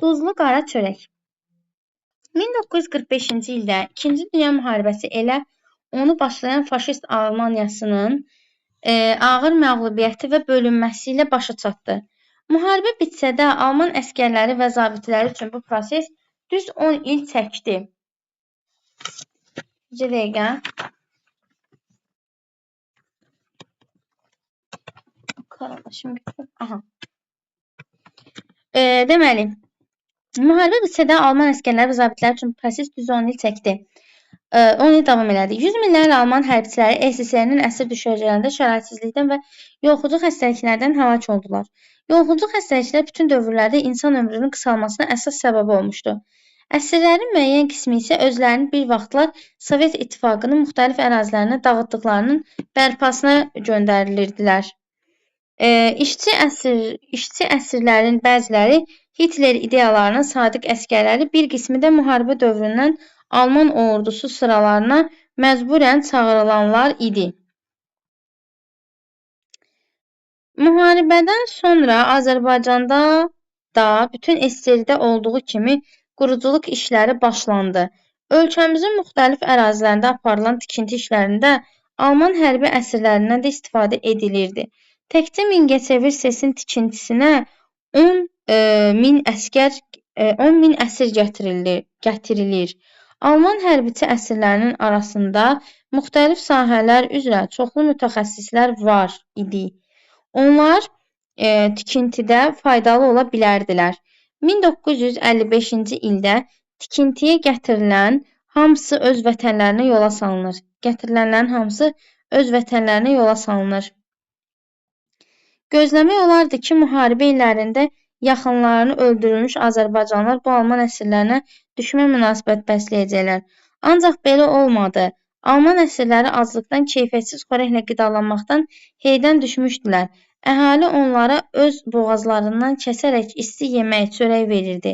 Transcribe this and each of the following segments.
Duzlu qara çörək. 1945-ci ildə İkinci Dünya müharibəsi elə onu başlayan faşist Almaniyasının ağır məğlubiyyəti və bölünməsi ilə başa çatdı. Müharibə bitsə də Alman əskərləri və zabitləri üçün bu proses düz 10 il çəkdi. Bir dəqiqə. Deməli, müharibə bitsə də Alman əskərləri və zabitləri üçün proses düz 10 il çəkdi. 10 il davam elədi. 100 minlərlə Alman hərbçiləri SSR-nin əsir düşərgələrində şəraitsizlikdən və yoluxucu xəstəliklərdən həlak oldular. Yoluxucu xəstəliklər bütün dövrlərdə insan ömrünün qısalmasına əsas səbəb olmuşdu. Əsirlərin müəyyən qismi isə özlərini bir vaxtlar Sovet İttifaqının müxtəlif ərazilərinə dağıtdıqlarının bərpasına göndərilirdilər. İşçi əsirlərin bəziləri Hitler ideyalarına sadiq əsgərləri, bir qismi də müharibə dövründən Alman ordusu sıralarına məcburən çağırılanlar idi. Müharibədən sonra Azərbaycanda da bütün SSR-də olduğu kimi quruculuq işləri başlandı. Ölkəmizin müxtəlif ərazilərində aparılan tikinti işlərində Alman hərbi əsirlərindən də istifadə edilirdi. Təkcə Mingəçevir SES-in tikintisinə 10 min əsir gətirilir. Alman hərbiçi əsirlərinin arasında müxtəlif sahələr üzrə çoxlu mütəxəssislər var idi. Onlar tikintidə faydalı ola bilərdilər. 1955-ci ildə tikintiyə gətirilənlərin hamısı öz vətənlərinə yola salınır. Gözləmək olardı ki, müharibə illərində yaxınlarını öldürülmüş Azərbaycanlılar bu Alman əsirlərinə düşmən münasibət bəsləyəcəklər. Ancaq belə olmadı. Alman əsirləri aclıqdan, keyfiyyətsiz xörəklə qidalanmaqdan heydən düşmüşdülər. Əhali onlara öz boğazlarından kəsərək isti yemək, çörək verirdi.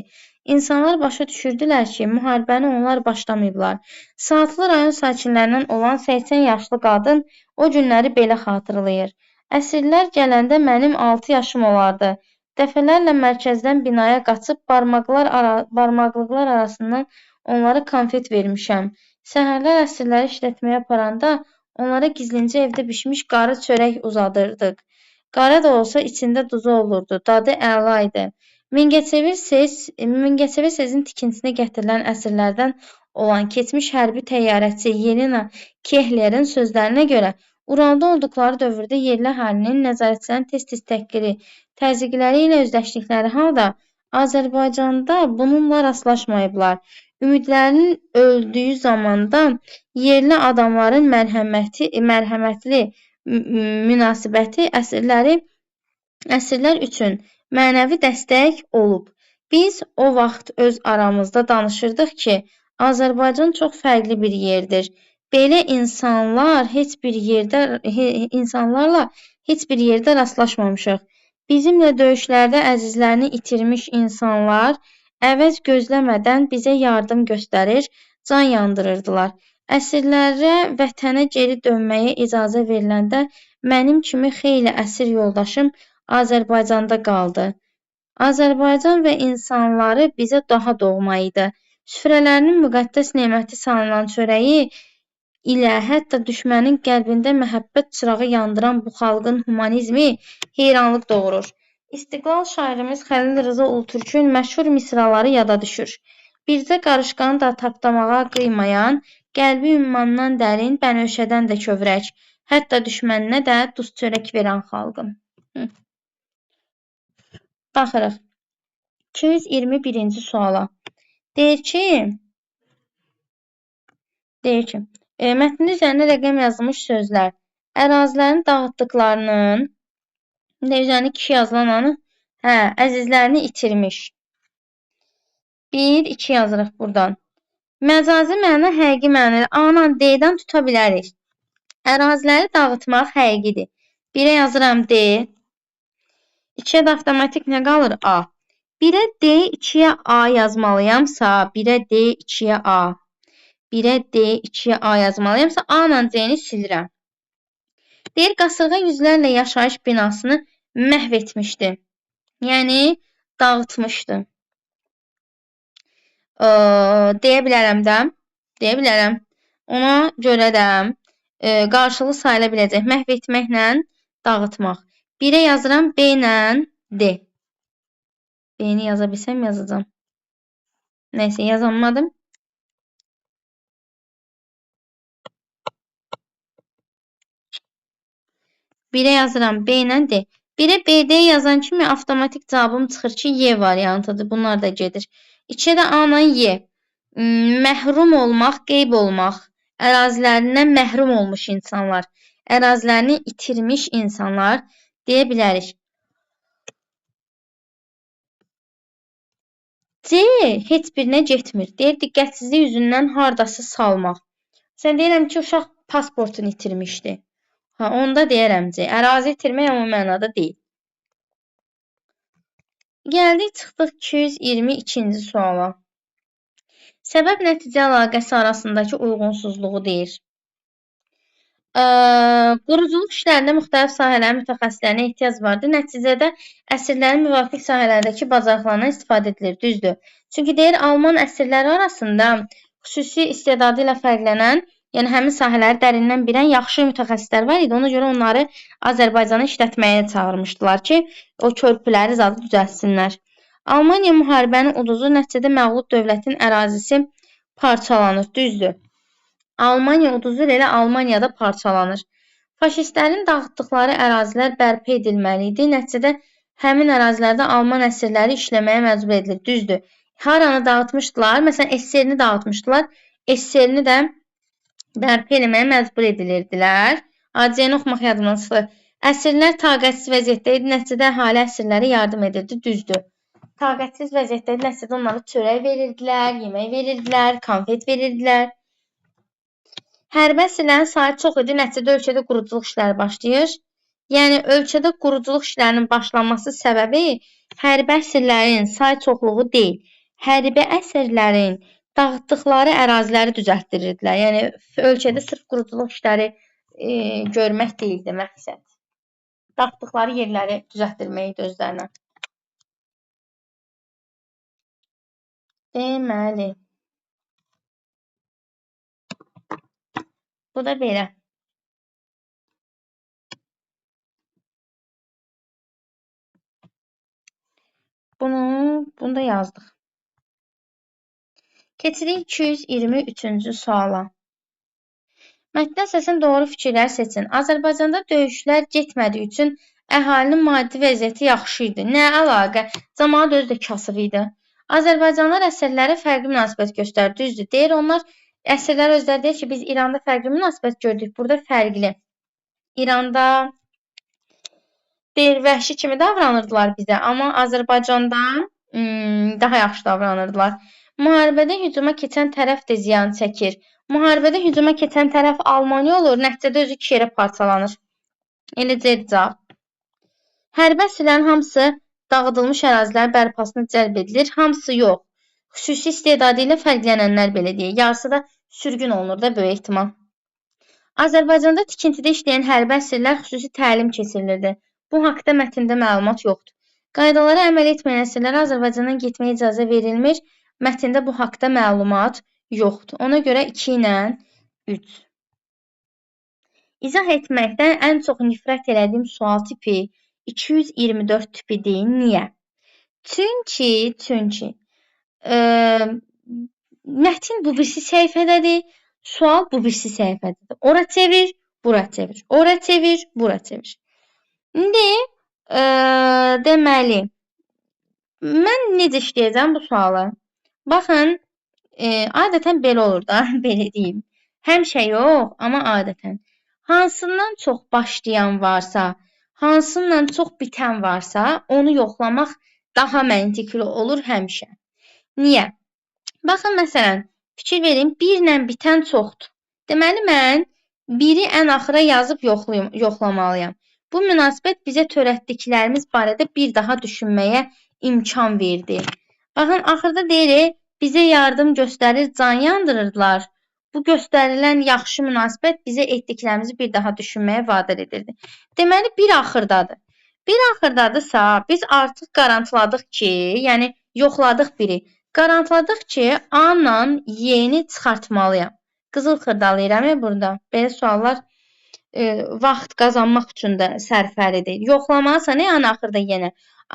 İnsanlar başa düşürdülər ki, müharibəni onlar başlamayıblar. Saatlı rayon sakinlərindən olan 80 yaşlı qadın o günləri belə xatırlayır. Əsirlər gələndə mənim 6 yaşım olardı. Dəfələrlə mərkəzdən binaya qaçıb barmaqlıqlar arasından onlara konfet vermişəm. Səhərlər əsirləri işlətməyə aparanda onlara gizlincə evdə bişmiş qarı çörək uzadırdıq. Qara da olsa içində duzu olurdu, dadı əla idi. Mingəçevir SES-in tikintisinə gətirilən əsirlərdən olan keçmiş hərbi təyyarəçi Yelena Kehlerin sözlərinə görə Uralda olduqları dövrdə yerli əhalinin nəzarətçilərin tez-tez təhqiri, təzyiqləri ilə üzləşdikləri halda Azərbaycanda bununla rastlaşmayıblar. Ümidlərinin öldüyü zamanda yerli adamların mərhəmətli münasibəti əsirlər üçün mənəvi dəstək olub. Biz o vaxt öz aramızda danışırdıq ki, Azərbaycan çox fərqli bir yerdir. Belə insanlarla heç bir yerdə rastlaşmamışıq. Bizimlə döyüşlərdə əzizlərini itirmiş insanlar əvəz gözləmədən bizə yardım göstərir, can yandırırdılar. Əsirlərə vətənə geri dönməyə icazə veriləndə mənim kimi xeyli əsir yoldaşım Azərbaycanda qaldı. Azərbaycan və insanları bizə daha doğma idi. Süfrələrinin müqəddəs neməti sanılan çörəyi ilə hətta düşmənin qəlbində məhəbbət çırağı yandıran bu xalqın humanizmi heyranlıq doğurur. İstiqlal şairimiz Xəlil Rza Ulutürkün məşhur misraları yada düşür. Bircə qarışqanı da tapdamağa qıymayan, qəlbi ümmandan dərin, bənövşədən də kövrək, hətta düşməninə də duz çörək verən xalqım. Baxırıq. 221-ci suala. Deyir ki, mətnin üzərində rəqəm yazılmış sözlər. Ərazilərin dağıtdıqlarının, üzərində kişi yazılan əzizlərini itirmiş. 1, 2 yazırıq buradan. Məcazi məna, həqiqi məna. A-nan D-dən tuta bilərik. Əraziləri dağıtmaq həqiqidir. 1-ə yazıram D. 2-yə də avtomatik nə qalır? A. 1-ə D, 2-yə A yazmalıyamsa, 1-ə D, 2-yə A. 1-ə D, 2-yə A yazmalıyamsa, A-nan C-ni silirəm. Deyir, qasırğa yüzlərlə yaşayış binasını məhv etmişdi. Yəni, dağıtmışdı. deyə bilərəm də. Deyə bilərəm. Ona görə də qarşılığı sayıla biləcək. Məhv etməklə dağıtmaq. 1-ə yazıram, B ilə D. B-ni yaza bilsəm yazacağam. Nəysə, yazamadım. Birə yazıram, B ilə D. Birə BD yazan kimi avtomatik cavabım çıxır ki, Y variantıdır. Bunlar da gedir. 2-ə də A ilə Y. Məhrum olmaq, qeyb olmaq. Ərazilərindən məhrum olmuş insanlar. Ərazilərini itirmiş insanlar deyə bilərik. C heç birinə getmir. Deyir, diqqətsizlik üzündən hardası salmaq. Sən deyirəm ki, uşaq pasportunu itirmişdi. Onda deyərəm C. Ərazi itirmək amma mənada deyil. Gəldik, çıxdıq 222-ci suala. Səbəb-nəticə əlaqəsi arasındakı uyğunsuzluğu deyir. Quruculuq işlərində müxtəlif sahələrin mütəxəssislərinə ehtiyac vardır. Nəticədə əsirlərin müvafiq sahələrdəki bacarıqlarından istifadə edilir. Düzdür. Çünki deyir, Alman əsirləri arasında xüsusi istedadı ilə fərqlənən, yəni həmin sahələri dərindən bilən yaxşı mütəxəssislər var idi. Ona görə onları Azərbaycana işlətməyə çağırmışdılar ki, o körpüləri zadı düzəltsinlər. Almaniya müharibəni uduzur, nəticədə məğlub dövlətin ərazisi parçalanır. Düzdür. Almaniya uduzur, elə Almaniyada parçalanır. Faşistlərin dağıtdıqları ərazilər bərpa edilməli idi. Nəticədə həmin ərazilərdə Alman əsirləri işləməyə məcbur edilir. Düzdür. Haranı dağıtmışdılar? Məsələn, SSR-ni dağıtmışdılar. SSR-ni də bərpa etməyə məcbur edilirdilər. Hadisəni oxumaq yadımdan çıxır. Əsirlər taqətsiz vəziyyətdə idi. Nəticədə əhali əsirlərə yardım edirdi. Düzdür. Taqətsiz vəziyyətdə idi. Nəticədə onlara çörək verirdilər, yemək verirdilər, konfet verirdilər. Hərbi əsirlərin sayı çox idi. Nəticədə ölkədə quruculuq işləri başlayır. Yəni, ölkədə quruculuq işlərinin başlanması səbəbi hərbi əsirlərin sayı çoxluğu deyil. Hərbi əsirlərin dağıtdıqları əraziləri düzəltdirirdilər. Yəni, ölkədə sırf quruculuq işləri görmək deyildi məqsəd. Dağıtdıqları yerləri düzəltdirmək idi özlərinə. Deməli. Bu da belə. Bunu da yazdıq. Keçirik 223-cü suala. Mətndə əsasən doğru fikirlər seçin. Azərbaycanda döyüşlər getmədiyi üçün əhalinin maddi vəziyyəti yaxşı idi. Nə əlaqə? Cəmaət özü də kasıb idi. Azərbaycanlılar əsirlərə fərqli münasibət göstərir. Düzdür. Deyir, onlar əsirlər özləri deyir ki, biz İranda fərqli münasibət gördük. Burada fərqli. İranda deyir, vəhşi kimi davranırdılar bizə. Amma Azərbaycanda daha yaxşı davranırdılar. Müharibədə hücuma keçən tərəf də ziyan çəkir. Müharibədə hücuma keçən tərəf Almaniya olur, nəticədə özü 2 yerə parçalanır. Eləcə cavab. Hərbi əsirlərin hamısı dağıdılmış ərazilər bərpasına cəlb edilir, hamısı yox. Xüsusi istedadı ilə fərqlənənlər belə deyək. Yarısı da sürgün olunur da böyük ehtimal. Azərbaycanda tikintidə işləyən hərbi əsirlər xüsusi təlim keçirilirdi. Bu haqda mətndə məlumat yoxdur. Qaydalara əməl etməyən əsirlərə Azərbaycandan getməyə icazə verilmir. Mətndə bu haqda məlumat yoxdur. Ona görə 2 ilə 3. İzah etməkdən ən çox nifrət elədiyim sual tipi 224 tipidir. Niyə? Çünki mətin bu birisi səhifədədir, sual bu birisi səhifədədir. Ora çevir, bura çevir. Ora çevir, bura çevir. İndi deməli, mən necə işləyəcəm bu sualı? Baxın, adətən belə olur da, belə deyim. Həmişə yox, amma adətən. Hansından çox başlayan varsa, hansından çox bitən varsa, onu yoxlamaq daha məntiqli olur həmişə. Niyə? Baxın, məsələn, fikir verin, 1 ilə bitən çoxdur. Deməli, mən 1-i ən axıra yazıb yoxlamalıyam. Bu münasibət bizə törətdiklərimiz barədə bir daha düşünməyə imkan verdi. Baxın, axırda deyirik, bizə yardım göstərir, can yandırırdılar. Bu göstərilən yaxşı münasibət bizə etdiklərimizi bir daha düşünməyə vadar edirdi. Deməli, bir axırdadır. Bir axırdadırsa, biz artıq qarantıladıq ki, yəni yoxladıq biri. Qarantladıq ki, A-la Y-ni çıxartmalıyam. Qızıl xırdalayıram ya burada. Belə suallar vaxt qazanmaq üçün də sərfəlidir. Yoxlamalısan, yəni axırda yenə.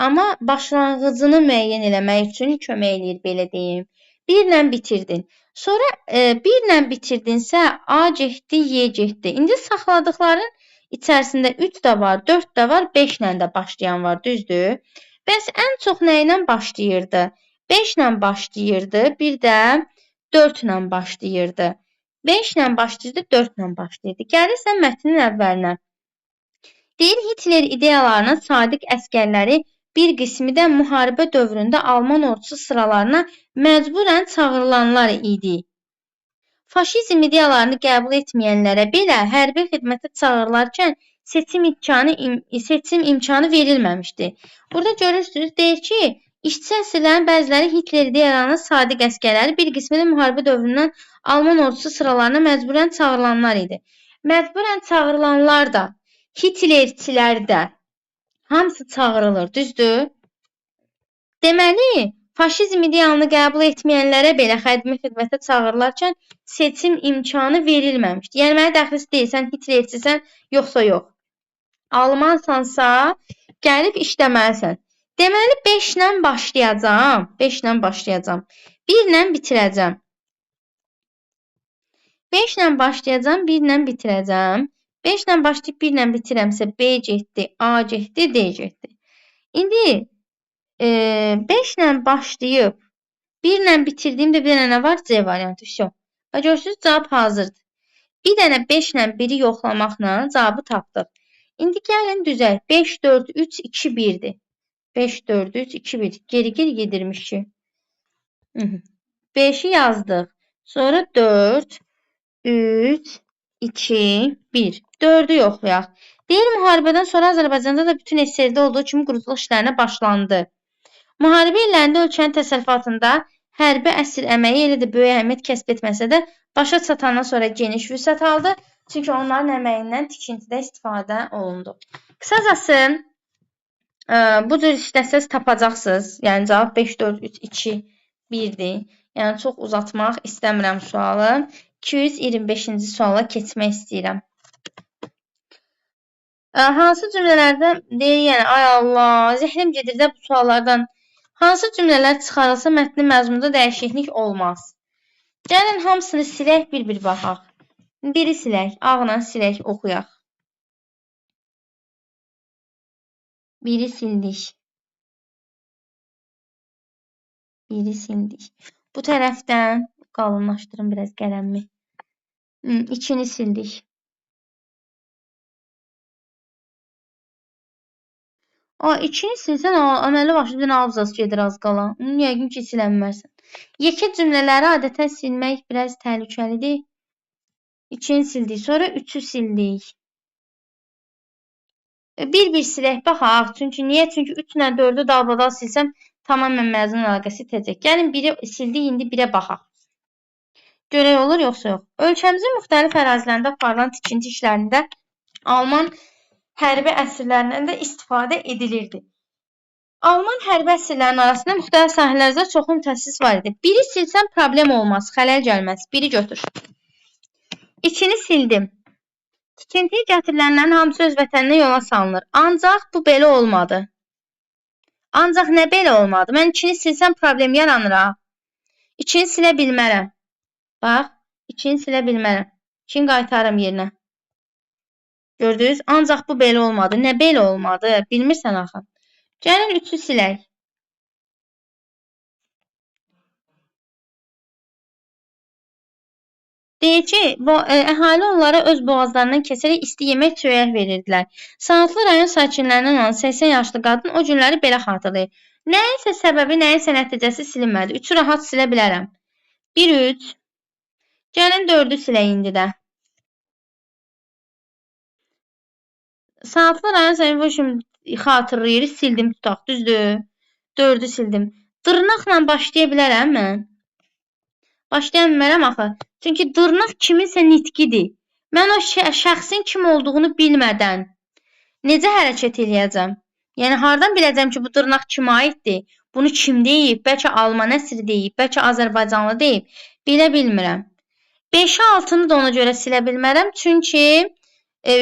Amma başlanğıcını müəyyən eləmək üçün kömək eləyir, belə deyim. 1 ilə bitirdin. Sonra 1 ilə bitirdinsə A getdi, Y getdi. İndi saxladıqların içərisində 3 də var, 4 də var, 5 ilə də başlayan var, düzdür? Bəs ən çox nə ilə başlayırdı? 5 ilə başlayırdı, bir də 4 ilə başlayırdı. 5 ilə başlayırdı, 4 ilə başlayırdı. Gəlirsən mətnin əvvəlinə. Deyir, Hitler ideyalarına sadiq əskərləri bir qismi də müharibə dövründə Alman ordusu sıralarına məcburən çağırılanlar idi. Faşizm ideyalarını qəbul etməyənlərə belə hərbi xidmətə çağırılarkən seçim imkanı verilməmişdi. Burada görürsünüz, deyir ki, işçi əsirlərin bəziləri Hitler ideyalarına sadiq əskərləri, bir qismi də müharibə dövründən Alman ordusu sıralarına məcburən çağırılanlar idi. Məcburən çağırılanlar da, Hitlerçilər də hamısı çağırılır, düzdür? Deməli, faşizm idealını qəbul etməyənlərə belə hərbi xidmətə çağırılarkən seçim imkanı verilməmişdi. Yəni, mənə dəxlisi deyil, sən Hitlerçisən, yoxsa yox. Almansansa, gəlib işləməlisən. Deməli, 5 ilə başlayacağam. 5 ilə başlayacağam. 1 ilə bitirəcəm. 5 ilə başlayacağam, 1 ilə bitirəcəm. 5 ilə başlayıb 1 ilə bitirəmsə B getdi, A getdi, D getdi. İndi 5 ilə başlayıb 1 ilə bitirdiyimdə bir dənə nə var? C variantı. Görürsünüz, cavab hazırdır. Bir dənə 5 ilə 1-i yoxlamaqla cavabı tapdıq. İndi gəlin düzək. 5, 4, 3, 2, 1-dir. 5, 4, 3, 2, 1. Geri gedirmiş ki. 5-i yazdıq. Sonra 4, 3, 2, 1. 4-ü yoxlayaq. Deyir, müharibədən sonra Azərbaycanda da bütün SSRİ-də olduğu kimi quruculuq işlərinə başlandı. Müharibə illərində ölkənin təsərrüfatında hərbi əsir əməyi elə də böyük əhəmiyyət kəsb etməsə də başa çatandan sonra geniş vüsət aldı. Çünki onların əməyindən tikintidə istifadə olundu. Qısacası, bu cür işləsəz tapacaqsınız. Yəni, cavab 5, 4, 3, 2, 1-dir. Yəni, çox uzatmaq istəmirəm sualı. 225-ci suala keçmək istəyirəm. Hansı cümlələrdə deyir, yəni, ay Allah, zəhrim gedir də bu suallardan. Hansı cümlələr çıxarılsa mətnin məzmununda dəyişiklik olmaz? Gəlin, hamısını silək, bir-bir baxaq. Biri silək, ağla silək, oxuyaq. Biri sildik. Biri sildik. Bu tərəfdən qalınlaşdırın biraz qələmmi. İkini sildik. İkini silsən, əməli başlı bir dənə abzas gedir az qalan. Yəqin ki, silənməzsən. Yekə cümlələri adətən silmək biraz təhlükəlidir. İkini sildik, sonra 3-ü sildik. Bir-bir silək, baxaq. Çünki niyə? Çünki 3 ilə 4-ü dalbadal silsəm, tamamən məzmun əlaqəsi itəcək. Gəlin, biri sildik, indi birə baxaq. Görək olur, yoxsa yox. Ölkəmizin müxtəlif ərazilərində aparılan tikinti işlərində Alman hərbi əsirlərindən də istifadə edilirdi. Alman hərbi əsirlərinin arasında müxtəlif sahələrdə çoxlu mütəxəssis var idi. Biri silsən problem olmaz, xələl gəlməz. Biri götür. İkini sildim. Tikintiyə gətirilənlərin hamısı öz vətəninə yola salınır. Ancaq bu belə olmadı. Ancaq nə belə olmadı? Mən ikini silsəm problem yaranır. İkini silə bilmərəm. Bax, ikini silə bilmərəm. İkini qaytarım yerinə. Gördünüz? Ancaq bu belə olmadı. Nə belə olmadı? Bilmirsən axı. Gəlin 3-ü silək. Deyir ki, əhali onlara öz boğazlarından keçərək isti yemək çörək verirdilər. Sanatlı rayon sakinlərindən olan 80 yaşlı qadın o günləri belə xatırlayır. Nəyinsə səbəbi, nəyinsə nəticəsi silinmədi. 3-ü rahat silə bilərəm. 1, 3. Gəlin 4-ü silək indi də. Sanatlı rayon sakinlərindən xatırlayır, sildim tutaq, düzdür? 4-ü sildim. Dırnaqla başlaya bilərəm mən. Başlaya bilmərəm axı. Çünki dırnaq kiminsə nitqidir. Mən o şəxsin kim olduğunu bilmədən necə hərəkət eləyəcəm? Yəni, hardan biləcəm ki, bu dırnaq kimə aiddir? Bunu kim deyib? Bəlkə alman əsri deyib, bəlkə Azərbaycanlı deyib. Bilə bilmirəm. 5-i 6-nı da ona görə silə bilmərəm. Çünki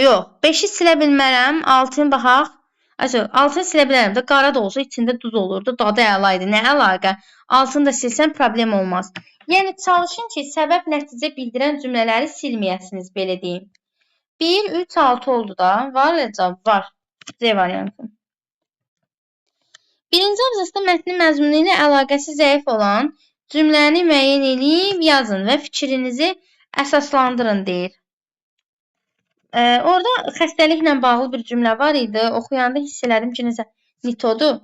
yox, 5-i silə bilmərəm. 6-nı baxaq. 6-nı silə bilərəm də, qara da olsa içində duz olurdu. Dadı əla idi. Nə əlaqə? 6-nı da silsən problem olmaz. Yəni çalışın ki, səbəb nəticə bildirən cümlələri silməyəsiniz, belə deyim. 1, 3, 6 oldu da. Var ya cavab? Var. C variantı. Birinci abzasda mətnin məzmunu ilə əlaqəsi zəif olan cümləni müəyyən edib yazın və fikrinizi əsaslandırın deyir. Orada xəstəliklə bağlı bir cümlə var idi. Oxuyanda hiss elədim ki, necə nitodur.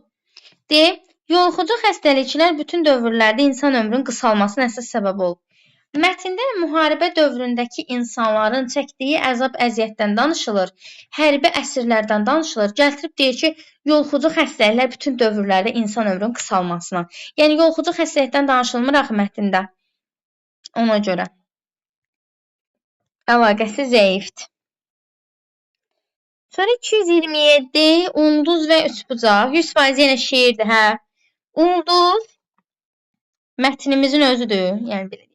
Deyir, yoluxucu xəstəliklər bütün dövrlərdə insan ömrünün qısalmasına əsas səbəb olub. Mətndə müharibə dövründəki insanların çəkdiyi əzab-əziyyətdən danışılır, hərbi əsirlərdən danışılır. Gətirib deyir ki, yoluxucu xəstəliklər bütün dövrlərdə insan ömrünün qısalmasına. Yəni, yoluxucu xəstəlikdən danışılmır axı mətndə. Ona görə. Əlaqəsi zəifdir. Sonra 227, ulduz və üçbucaq. 100% yenə şeirdir, hə. Ulduz mətnimizin özüdür. Yəni, belə deyək.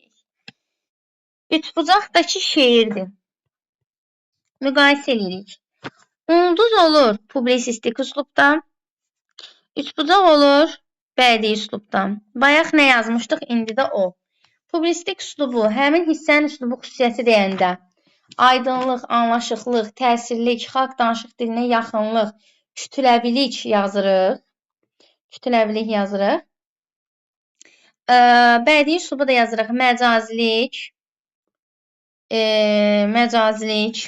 Üçbucaqdakı şeirdir. Müqayisə edirik. Ulduz olur publisistik üslubda. Üçbucaq olur bədii üslubda. Bayaq nə yazmışdıq? İndi də o. Publisistik üslubu, həmin hissənin üslubu xüsusiyyəti deyəndə aydınlıq, anlaşıqlıq, təsirlik, xalq danışıq dilinə yaxınlıq, kütləvilik yazırıq. Kütləvilik yazırıq. Bədii üslubu da yazırıq. Məcazilik. Məcazilik.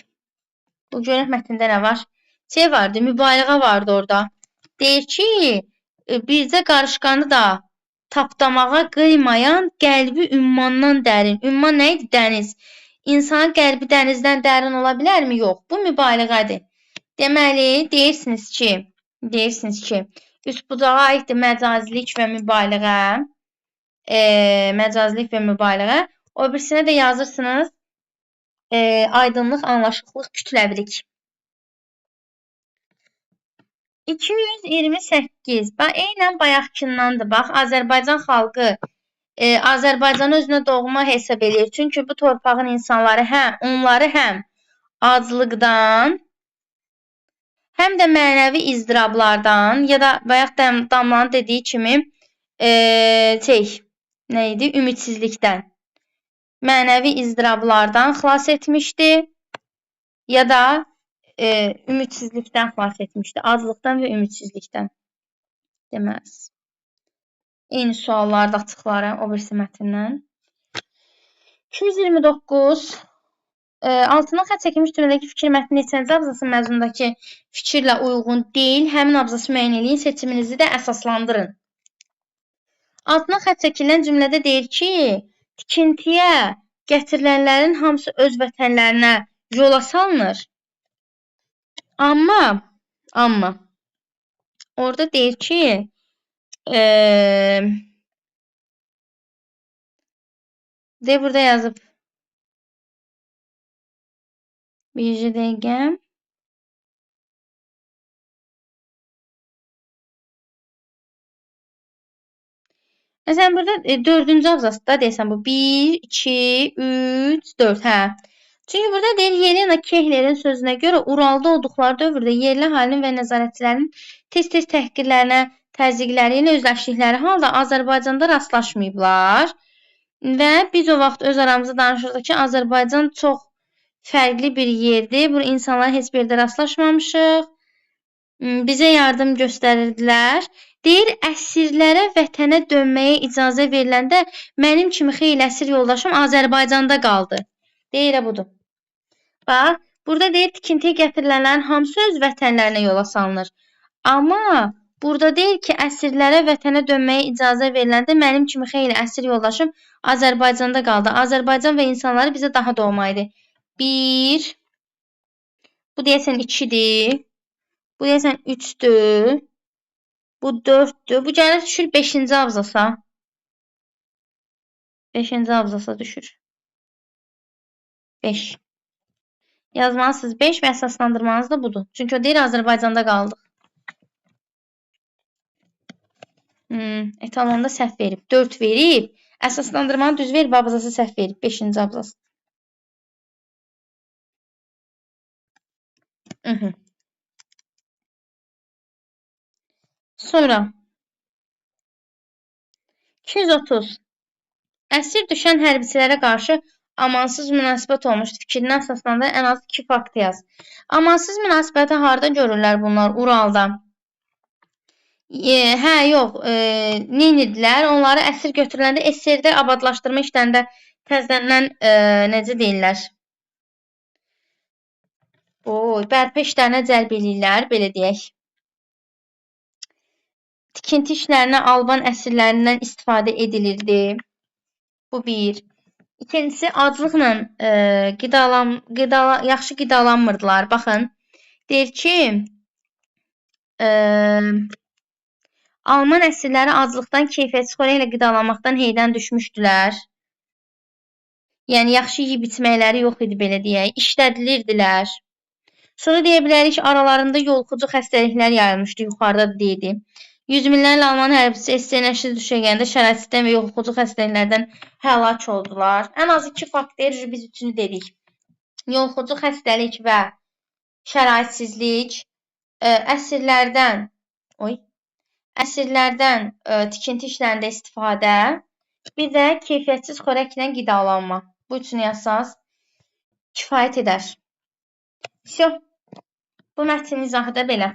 Bu görək mətndə nə var? Şey vardı, mübaliğə vardı orada. Deyir ki, bircə qarışqanı da tapdamağa qıymayan qəlbi ümmandan dərin. Ümman nə idi? Dəniz. İnsanın qəlbi dənizdən dərin ola bilərmi? Yox. Bu mübaliğədir. Deməli, deyirsiniz ki, üçbucağa aiddir məcazilik və mübaliğə. Məcazilik və mübaliğə. O birisinə də yazırsınız aydınlıq, anlaşıqlıq, kütləvilik. 228. Eynən bayaqkindandır. Bax, Azərbaycan xalqı Azərbaycanı özünə doğma hesab edir. Çünki bu torpağın insanları onları həm aclıqdan, həm də mənəvi izdirablardan ya da bayaq Damlanın dediyi kimi nə idi? Ümidsizlikdən, mənəvi izdirablardan xilas etmişdi ya da ümidsizlikdən xilas etmişdi. Aclıqdan və ümidsizlikdən deməz. Eyni sualları da açıqlarım o birisi mətndən. 229. Altından xətt çəkilmiş cümlədəki fikir mətni neçənci abzasın məzmundakı fikirlə uyğun deyil. Həmin abzası müəyyən edin, seçiminizi də əsaslandırın. Altından xətt çəkilən cümlədə deyir ki, tikintiyə gətirilənlərin hamısı öz vətənlərinə yola salınır. Amma orada deyir ki, burada yazıb bir dəqiqə. Məsələn, burada 4-cü abzasda deyəsən bu 1, 2, 3, 4, hə. Çünki burada deyir, Yelena Kehlerin sözünə görə Uralda olduqları dövrdə yerli halinin və nəzarətçilərin tez-tez təhqirlərinə, təzyiqləri ilə üzləşdikləri halda Azərbaycanda rastlaşmayıblar. Və biz o vaxt öz aramızda danışırdıq ki, Azərbaycan çox fərqli bir yerdir. Bu insanlara heç bir yerdə rastlaşmamışıq. Bizə yardım göstərirdilər. Deyir, əsirlərə vətənə dönməyə icazə veriləndə mənim kimi xeyli əsir yoldaşım Azərbaycanda qaldı. Deyir, budur. Bax, burada deyir, tikintiyə gətirilənlərin hamısı öz vətənlərinə yola salınır. Amma burada deyir ki, əsirlərə vətənə dönməyə icazə veriləndə mənim kimi xeyli əsir yoldaşım Azərbaycanda qaldı. Azərbaycan və insanları bizə daha doğma idi. 1, bu deyəsən 2-dir, bu deyəsən 3-dür, bu 4-dür, bu gəlir düşür 5-ci abzasa. 5-ci abzasa düşür. 5. Yazmalısınız 5 və əsaslandırmanız da budur. Çünki o deyir, Azərbaycanda qaldıq. Etalonda səhv verib. 4 verib. Əsaslandırmanı düz verib, abzası səhv verib. 5-ci abzas. Sonra 230. Əsir düşən hərbiçilərə qarşı amansız münasibət olmuşdu. Fikrinə əsaslandıran ən az 2 fakt yaz. Amansız münasibəti harda görürlər bunlar? Uralda. Hə, yox. Neynidilər? Onları əsir götürüləndə SSR-də abadlaşdırma işlərində təzədən necə deyirlər? Bərpa işlərinə cəlb edirlər, belə deyək. Tikinti işlərinə Alban əsirlərindən istifadə edilirdi. Bu bir. İkincisi, aclıqla yaxşı qidalanmırdılar. Baxın, deyir ki, Alman əsirləri aclıqdan keyfiyyətsiz xörəklə qidalanmaqdan heydən düşmüşdülər. Yəni, yaxşı yeyib içməkləri yox idi, belə deyək. İşlədilirdilər. Sonra deyə bilərik ki, aralarında yoluxucu xəstəliklər yayılmışdı, yuxarıda da deyildi. Yüz minlərlə Alman hərbçisi SSR-ə düşərgəndə şəraitdən və yoluxucu xəstəliklərdən həlak oldular. Ən az 2 fakt deyir, biz üçünü dedik. Yoluxucu xəstəlik və şəraitsizlik, əsirlərdən tikinti işlərində istifadə, bir də keyfiyyətsiz xörəklə qidalanma. Bu üçün əsas kifayət edər. Bu mətnin izahı da belə.